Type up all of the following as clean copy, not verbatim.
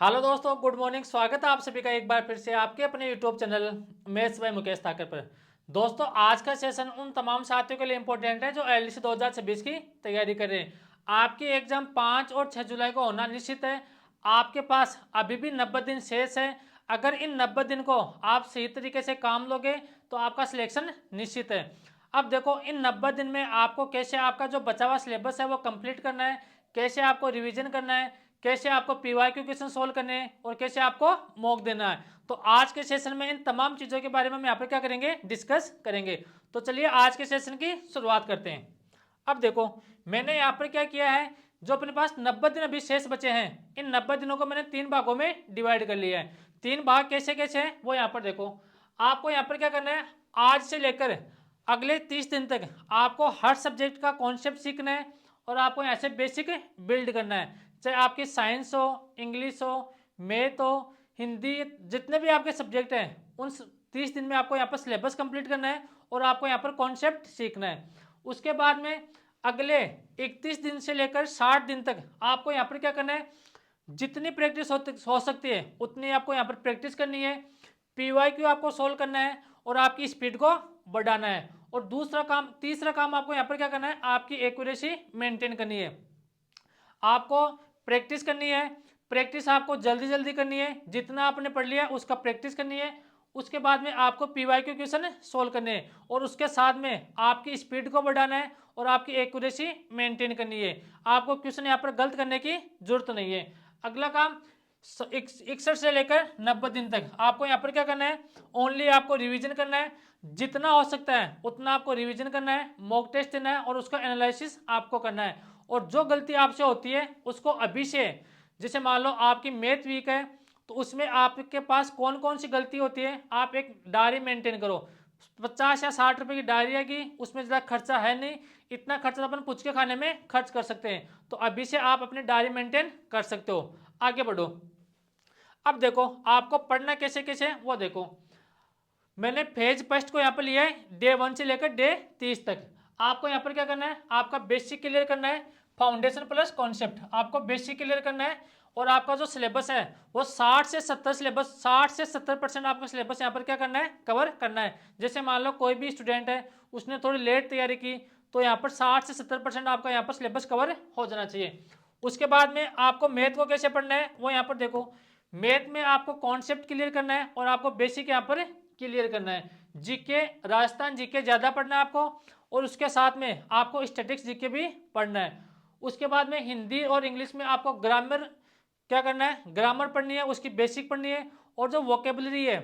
Hello दोस्तों, good morning. स्वागत है आप सभी का एक बार फिर से आपके अपने YouTube channel maths by Mukesh Thakar पर। दोस्तों, आज का सेशन उन तमाम साथियों के लिए इंपॉर्टेंट है जो एलडीसी 2026 की तैयारी कर रहे हैं। आपकी एग्जाम 5 और 6 जुलाई को होना निश्चित है। आपके पास अभी भी 90 दिन शेष है। अगर इन 90 दिन को आप सही तरीके से काम लोगे तो आपका सिलेक्शन निश्चित है। अब देखो, इन 90 दिन में आपको कैसे आपका जो बचा हुआ सिलेबस है वो कंप्लीट करना है, कैसे आपको रिवीजन करना है, कैसे आपको पीवाईक्यू क्वेश्चन सोल्व करने हैं और कैसे आपको मॉक देना है। तो आज के सेशन में इन तमाम चीज़ों के बारे में हम यहाँ पर क्या करेंगे, डिस्कस करेंगे। तो चलिए आज के सेशन की शुरुआत करते हैं। अब देखो, मैंने यहाँ पर क्या किया है, जो अपने पास 90 दिन अभी शेष बचे हैं, इन 90 दिनों को मैंने 3 भागों में डिवाइड कर लिया है। 3 भाग कैसे कैसे हैं वो यहाँ पर देखो। आपको यहाँ पर क्या करना है, आज से लेकर अगले 30 दिन तक आपको हर सब्जेक्ट का कॉन्सेप्ट सीखना है और आपको यहाँ से बेसिक बिल्ड करना है। चाहे आपकी साइंस हो, इंग्लिश हो, मैथ हो, हिंदी, जितने भी आपके सब्जेक्ट हैं उन 30 दिन में आपको यहाँ पर सिलेबस कंप्लीट करना है और आपको यहाँ पर कॉन्सेप्ट सीखना है। उसके बाद में अगले 31 दिन से लेकर 60 दिन तक आपको यहाँ पर क्या करना है, जितनी प्रैक्टिस हो सकती है उतनी आपको यहाँ पर प्रैक्टिस करनी है। पीवाईक्यू आपको सोल्व करना है और आपकी स्पीड को बढ़ाना है। और तीसरा काम आपको यहाँ पर क्या करना है, आपकी एक्यूरेसी मेंटेन करनी है। आपको प्रैक्टिस करनी है। प्रैक्टिस आपको जल्दी जल्दी करनी है, जितना आपने पढ़ लिया उसका प्रैक्टिस करनी है। उसके बाद में आपको पीवाईक्यू क्वेश्चन सोल्व करने हैं और उसके साथ में आपकी स्पीड को बढ़ाना है और आपकी एक्यूरेसी मेंटेन करनी है। आपको क्वेश्चन यहाँ पर गलत करने की जरूरत नहीं है। अगला काम, 61 से लेकर 90 दिन तक आपको यहाँ पर क्या करना है, ओनली आपको रिवीजन करना है। जितना हो सकता है उतना आपको रिवीजन करना है, मॉक टेस्ट देना है और उसका एनालिसिस आपको करना है। और जो गलती आपसे होती है उसको अभी से, जैसे मान लो आपकी मैथ वीक है तो उसमें आपके पास कौन कौन सी गलती होती है, आप एक डायरी मेंटेन करो। 50 या 60 रुपए की डायरी है कि उसमें ज़्यादा खर्चा है नहीं, इतना खर्चा अपन पुचके खाने में खर्च कर सकते हैं। तो अभी से आप अपनी डायरी मेंटेन कर सकते हो। आगे बढ़ो। अब देखो आपको पढ़ना कैसे कैसे है वो देखो। मैंने फेज फर्स्ट को यहाँ पर लिया है डे 1 से लेकर डे 30 तक। आपको यहाँ पर क्या करना है, आपका बेसिक क्लियर करना है, फाउंडेशन प्लस कॉन्सेप्ट आपको बेसिक क्लियर करना है। और आपका जो सिलेबस है वो 60 से 70% आपका सिलेबस यहाँ पर क्या करना है, कवर करना है। जैसे मान लो कोई भी स्टूडेंट है उसने थोड़ी लेट तैयारी की तो यहाँ पर 60 से 70% आपका यहाँ पर सिलेबस कवर हो जाना चाहिए। उसके बाद में आपको मैथ को कैसे पढ़ना है वो यहाँ पर देखो। मैथ में आपको कॉन्सेप्ट क्लियर करना है और आपको बेसिक यहाँ पर क्लियर करना है। जीके, राजस्थान जीके ज़्यादा पढ़ना है आपको और उसके साथ में आपको स्टैटिक्स जीके भी पढ़ना है। उसके बाद में हिंदी और इंग्लिश में आपको ग्रामर क्या करना है, ग्रामर पढ़नी है, उसकी बेसिक पढ़नी है। और जो वोकेबलरी है,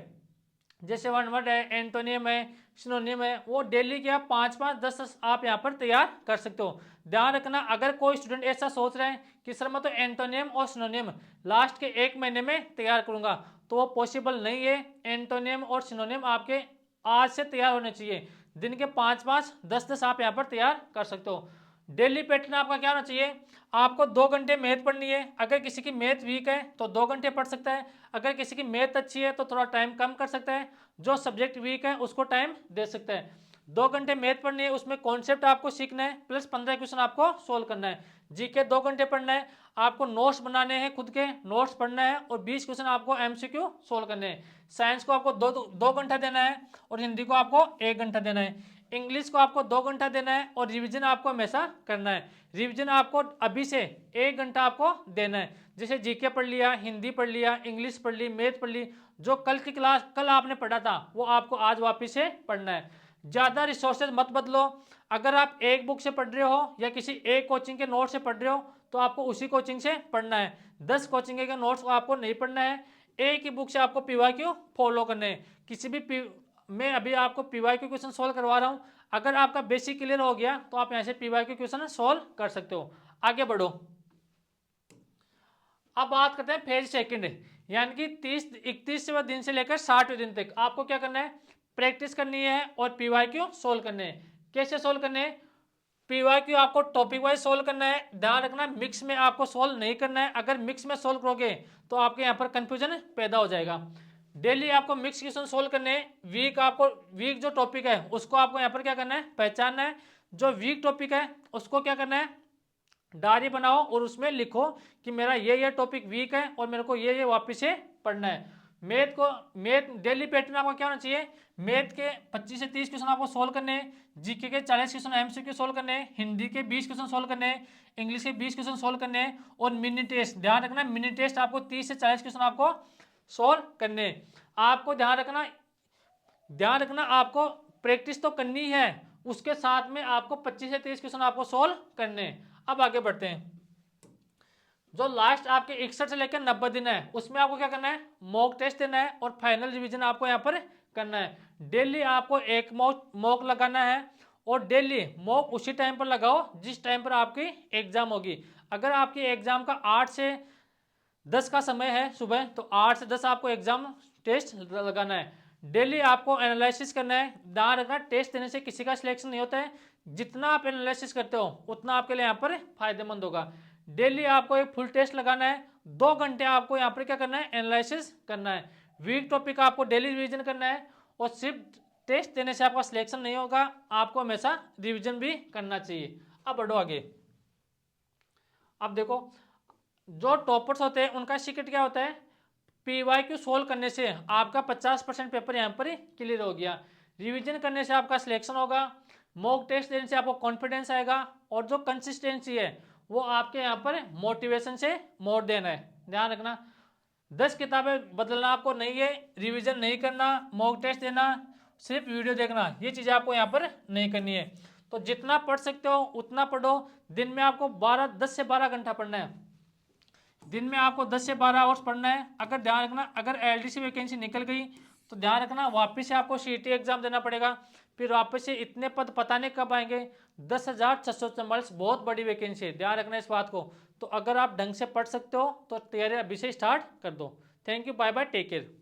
जैसे वन वर्ड है, एंटोनियम है, सिनोनियम है, वो डेली के आप 5-5, 10 आप यहाँ पर तैयार कर सकते हो। ध्यान रखना, अगर कोई स्टूडेंट ऐसा सोच रहे हैं कि सर मैं तो एंटोनियम और सिनोनियम लास्ट के 1 महीने में तैयार करूंगा, तो वो पॉसिबल नहीं है। एंटोनियम और सिनोनियम आपके आज से तैयार होने चाहिए। दिन के 5-5, 10-10 आप यहाँ पर तैयार कर सकते हो। डेली पैटर्न आपका क्या होना चाहिए, आपको 2 घंटे मैथ पढ़नी है। अगर किसी की मैथ वीक है तो 2 घंटे पढ़ सकता है, अगर किसी की मैथ अच्छी है तो थोड़ा टाइम कम कर सकता है, जो सब्जेक्ट वीक है उसको टाइम दे सकता है। 2 घंटे मैथ पढ़नी है, उसमें कॉन्सेप्ट आपको सीखना है प्लस 15 क्वेश्चन आपको सोल्व करना है। जीके 2 घंटे पढ़ना है, आपको नोट्स बनाने हैं, खुद के नोट्स पढ़ना है और 20 क्वेश्चन आपको एमसीक्यू सोल्व करने हैं। साइंस को आपको 2 घंटा देना है और हिंदी को आपको 1 घंटा देना है। इंग्लिश को आपको 2 घंटा देना है और रिवीजन आपको हमेशा करना है। रिवीजन आपको अभी से 1 घंटा आपको देना है। जैसे जीके पढ़ लिया, हिंदी पढ़ लिया, इंग्लिश पढ़ ली, मैथ पढ़ ली, जो कल की क्लास कल आपने पढ़ा था वो आपको आज वापस से पढ़ना है। ज़्यादा रिसोर्सेज मत बदलो। अगर आप एक बुक से पढ़ रहे हो या किसी एक कोचिंग के नोट से पढ़ रहे हो तो आपको उसी कोचिंग से पढ़ना है। 10 कोचिंग के नोट्स को आपको नहीं पढ़ना है, एक ही बुक से आपको पीवाईक्यू फॉलो करने हैं। किसी भी मैं अभी आपको पीवाईक्यू क्वेश्चन सोल्व करवा रहा हूँ, अगर आपका बेसिक क्लियर हो गया तो आप यहाँ से पीवाईक्यू क्वेश्चन सोल्व कर सकते हो। आगे बढ़ो। अब बात करते हैं फेज सेकंड, यानी कि 31वें दिन से लेकर 60वें दिन तक आपको क्या करना है, प्रैक्टिस करनी है और पीवाईक्यू सोल्व करने हैं। कैसे सोल्व करने हैं, पीवाईक्यू आपको टॉपिक वाइज सोल्व करना है। ध्यान रखना, मिक्स में आपको सोल्व नहीं करना है। अगर मिक्स में सोल्व करोगे तो आपके यहाँ पर कंफ्यूजन पैदा हो जाएगा। डेली आपको मिक्स क्वेश्चन सोल्व करने हैं। वीक जो टॉपिक है उसको आपको यहाँ पर क्या करना है, पहचानना है। जो वीक टॉपिक है उसको क्या करना है, डायरी बनाओ और उसमें लिखो कि मेरा ये टॉपिक वीक है और मेरे को ये वापस से पढ़ना है। मैथ डेली पैटर्न आपका क्या होना चाहिए, मैथ के 25 से 30 क्वेश्चन आपको सोल्व करने हैं, जीके के 40 क्वेश्चन एमसीक्यू सोल्व करने हैं, हिंदी के 20 क्वेश्चन सोल्व करने हैं, इंग्लिश के 20 क्वेश्चन सोल्व करने हैं और मिनी टेस्ट ध्यान रखना, मिनी टेस्ट आपको 30 से 40 क्वेश्चन आपको सोल्व करने हैं। आपको ध्यान रखना आपको प्रैक्टिस तो करनी है, उसके साथ में आपको 25 से 30 क्वेश्चन आपको सोल्व करने हैं। अब आगे बढ़ते हैं। जो लास्ट आपके 61 से लेकर 90 दिन है उसमें आपको क्या करना है, मॉक टेस्ट देना है और फाइनल रिवीजन आपको यहाँ पर करना है। डेली आपको एक मॉक लगाना है और डेली मॉक उसी टाइम पर लगाओ जिस टाइम पर आपकी एग्जाम होगी। अगर आपकी एग्जाम का 8 से 10 का समय है सुबह, तो 8 से 10 आपको एग्जाम टेस्ट लगाना है। डेली आपको एनालिसिस करना है। ध्यान रखना, टेस्ट देने से किसी का सिलेक्शन नहीं होता है, जितना आप एनालिसिस करते हो उतना आपके लिए यहाँ पर फायदेमंद होगा। डेली आपको एक फुल टेस्ट लगाना है, 2 घंटे आपको यहाँ पर क्या करना है, एनालिसिस करना है। वीक टॉपिक आपको डेली रिवीजन करना है और सिर्फ टेस्ट देने से आपका सिलेक्शन नहीं होगा, आपको हमेशा रिवीजन भी करना चाहिए। अब बढ़ो आगे। अब देखो, जो टॉपर्स होते हैं उनका सीक्रेट क्या होता है, पीवाईक्यू सोल्व करने से आपका 50% पेपर यहाँ पर क्लियर हो गया, रिवीजन करने से आपका सिलेक्शन होगा, मॉक टेस्ट देने से आपको कॉन्फिडेंस आएगा और जो कंसिस्टेंसी है वो आपके यहाँ पर मोटिवेशन से मोड़ देना है। ध्यान रखना, 10 किताबें बदलना आपको नहीं है, रिवीजन नहीं करना, मॉक टेस्ट देना, सिर्फ वीडियो देखना, ये चीज़ें आपको यहाँ पर नहीं करनी है। तो जितना पढ़ सकते हो उतना पढ़ो। दिन में आपको 10 से 12 घंटा पढ़ना है, दिन में आपको 10 से 12 आवर्स पढ़ना है। अगर ध्यान रखना, अगर एलडीसी वैकेंसी निकल गई तो ध्यान रखना वापस से आपको सीटी एग्जाम देना पड़ेगा, फिर वापस से इतने पद पता नहीं कब आएंगे। 10,644 बहुत बड़ी वैकेंसी है, ध्यान रखना इस बात को। तो अगर आप ढंग से पढ़ सकते हो तो तैयारी अभी से स्टार्ट कर दो। Thank you, bye bye, take care.